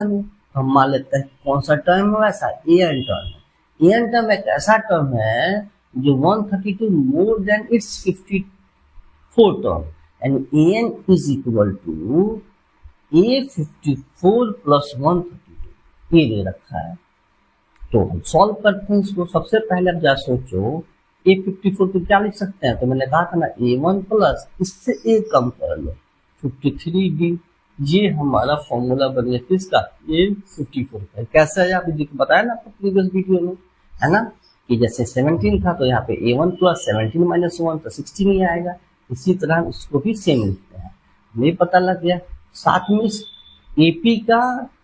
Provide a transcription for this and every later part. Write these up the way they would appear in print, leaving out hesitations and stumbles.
हम मान लेते हैं कौन सा टर्म है वैसा एन टर्म है। एन टर्म एक ऐसा टर्म है जो 132 more than it's 54 term and N is equal to A54 plus 132 ये दे रखा है। तो हम सॉल्व करते हैं इसको। सबसे पहले आप जा सोचो A54 को क्या लिख सकते हैं, तो मैंने कहा था ना A1 प्लस इससे A कम कर लो 53D। ये हमारा फॉर्मूला बन गया किसका, A54 का। कैसा है आपको बताया ना आपको प्रीवियस वीडियो में, है ना, कि जैसे 17 था तो यहाँ पे A1 प्लस 17 माइनस 1 तो 16 ही आएगा। इसी तरह इसको भी सेम लिखते हैं। हमें पता लग गया। साथ में AP का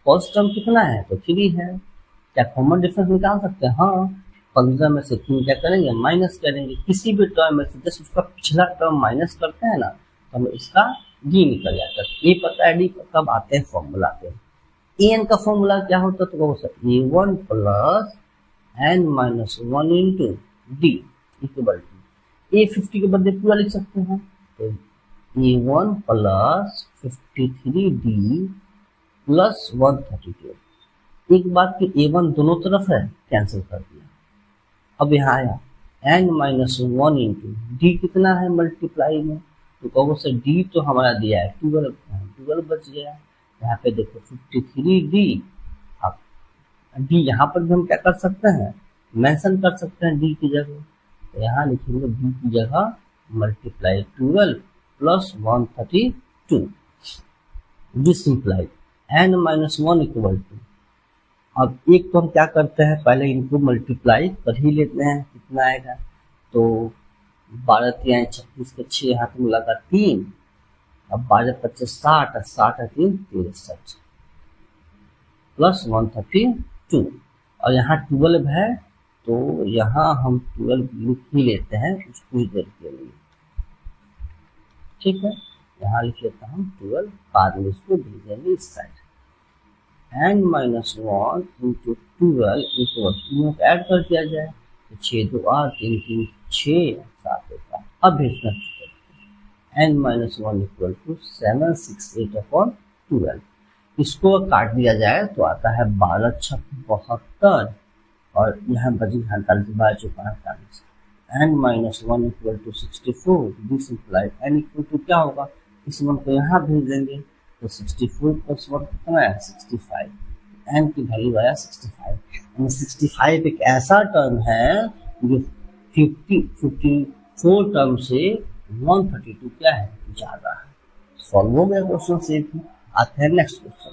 फर्स्ट टर्म कितना है, तो 3 है। क्या कॉमन डिफरेंस निकाल सकते हैं? हाँ, 15 में से 3 क्या करेंगे, माइनस करेंगे। किसी भी टर्म में से जैसे उसका पिछला टर्म माइनस करते हैं ना, तो हमें इसका डी निकल जाता है। ए पता है, डी कब आते हैं, फॉर्मूला आते हैं। एन का फॉर्मूला क्या होता है, तो A1 plus N minus 1 into D equal to A50 के बदले पूरा लिख सकते हैं, तो A1 प्लस 53D प्लस 132। एक बात कि A1 दोनों तरफ है, कैंसिल कर दिया। अब यहाँ आया n माइनस 1 इंटू डी कितना है मल्टीप्लाई में, तो कहो सर डी तो हमारा दिया है 12 बच गया। यहाँ पे देखो 53D। अब डी यहाँ पर भी हम क्या कर सकते हैं, मेंशन कर सकते हैं डी की जगह, तो यहाँ लिखेंगे डी की जगह multiply 12 plus 132। This implied n minus 1 equal to, अब एक तो हम क्या करते हैं, पहले इनको मल्टीप्लाई कर ही लेते हैं, कितना आएगा, तो 12 3 36 के 6 यहाँ पे मिला 3। अब 12 25 60 60 3 13 60 प्लस 132। और यहाँ 12 है तो यहाँ हम 12 लिख ही लेते हैं कुछ देर के लिए, ठीक है। यहाँ लिख लेता हूँ 12, बाद में इसको भेजेंगे इस side. n minus 1 into 12 equal add कर दिया जाए तो 6 2 8 3 3 6 7 1 अब भेजना n minus 1 equal to 768 upon 12। इसको काट दिया जाए तो आता है 12 6 72 और यहाँ बची 48 12 चौका 48। n minus 1 equal to 64। This implied n equal to क्या होगा, इस वन को यहाँ भेज देंगे तो 64 प्लस 1 कितना है 65। n की वैल्यू आया 65। 65 एक ऐसा टर्म है जो 54 टर्म से 132 क्या है ज्यादा है। सॉल्व हो गया क्वेश्चन से। आते हैं नेक्स्ट क्वेश्चन।